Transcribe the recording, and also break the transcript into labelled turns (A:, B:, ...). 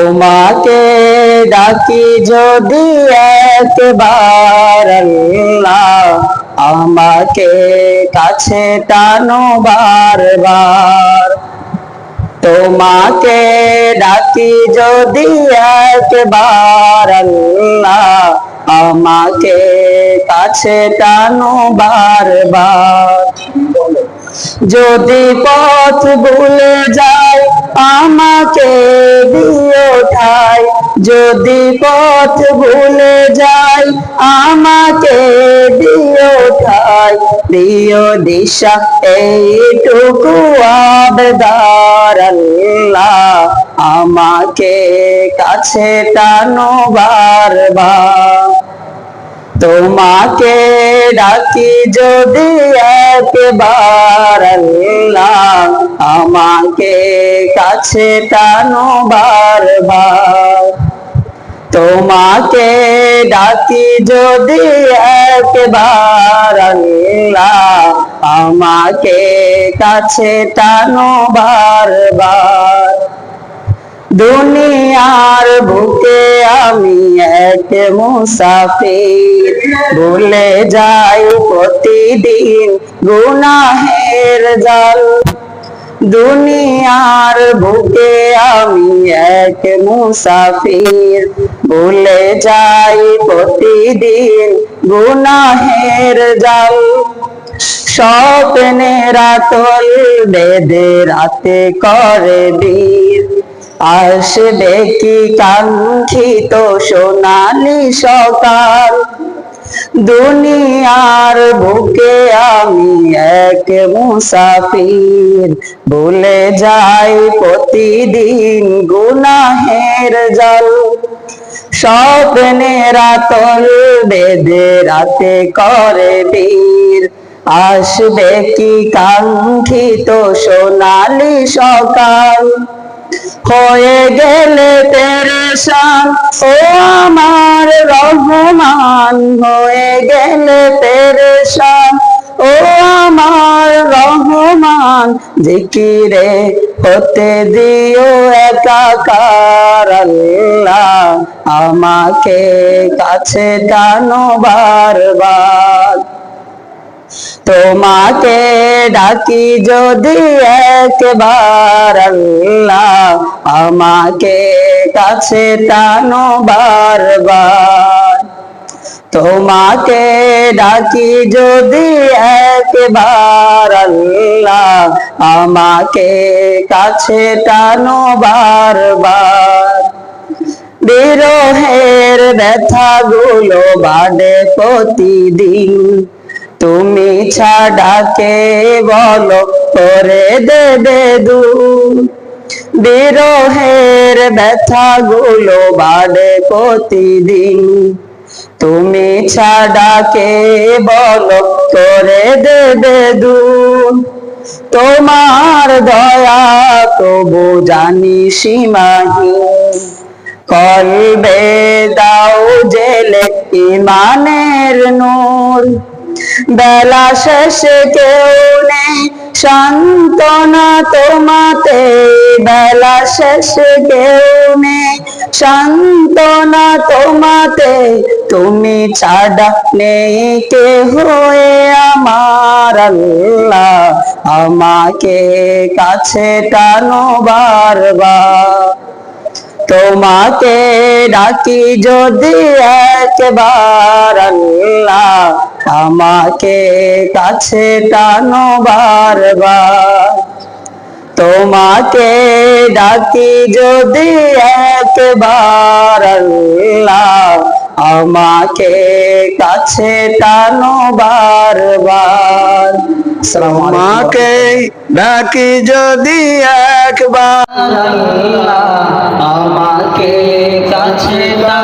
A: তোমাকে ডাকি যদি একবার আল্লাহ, আমাকে কাছে টানো বারবার। তোমাকে ডাকি যদি একবার আল্লাহ, আমাকে কাছে টানো বারবার। যদি পথ ভুলে যাই আমাকে দিও ঠাই, যদি পথ ভুলে যাই আমাকে দিও ঠাই। দিও দিশা এইটুকু আবদার আল্লাহ, আমাকে কাছে টানো বারবার। তোমাকে ডাকি যদি একবার আল্লাহ, আমাকে কাছে টানো বারবার। তোমাকে ডাকি যদি একবার আল্লাহ, আমাকে কাছে টানো বারবার। দুনিয়ার বুকে আমি এক মুসাফির, ভুলে যাই প্রতিদিন গুনাহের জাল। দুনিয়ার বুকে আমি এক মুসাফির, ভুলে যাই প্রতিদিন গুনাহের জাল। স্বপ্নের আতল বেঁধে রাতে করে বীর, আসবে কি কাঙ্ক্ষিত সোনালি সকাল। দুনিয়ার বুকে আমি এক মুসাফির, ভুলে যাই প্রতিদিন গুনাহের জাল। স্বপ্নের আতল বেঁধে রাতে করে বীর, আসবে কি কাঙ্ক্ষিত সোনালি সকাল। হয়ে গেলে পেরেশান ও আমার রহমান, হয়ে গেলে পেরেশান ও আমার রহমান। জিকিরে হতে দিও একাকার আল্লাহ, আমাকে কাছে টানো বারবার। তোমাকে ডাকি যদি একবার আল্লাহ, আমাকে কাছে টানো বারবার। তোমাকে ডাকি যদি একবার আল্লাহ, আমাকে কাছে টানো বারবার। বিরহের ব্যথাগুলো বাড়ে প্রতিদিন, তুমি ছাড়া কে বলো করে দেবে দূর। বিরহের ব্যথাগুলো বাড়ে প্রতিদিন, তুমি ছাড়া কে বলো করে দেবে দূর। তোমার দয়া তবু জানি সীমাহীন, কলবে দাও জেলে ইমানের নূর। বেলা শেষে কেউ নেই সান্ত্বনা তোমাতে, বেলা শেষে কেউ নেই সান্ত্বনা তোমাতে। তুমি ছাড়া নেই কেহ আমার আল্লাহ, আমাকে কাছে টানো বারবার। তোমাকে ডাকি যদি একবার আল্লাহ, আমাকে কাছে টানো বারবার। তোমাকে ডাকি যদি একবার আল্লাহ, আমাকে কাছে টানো বারবার।
B: তোমাকে ডাকি যদি একবার
A: আল্লাহ, আমাকে কাছে টানো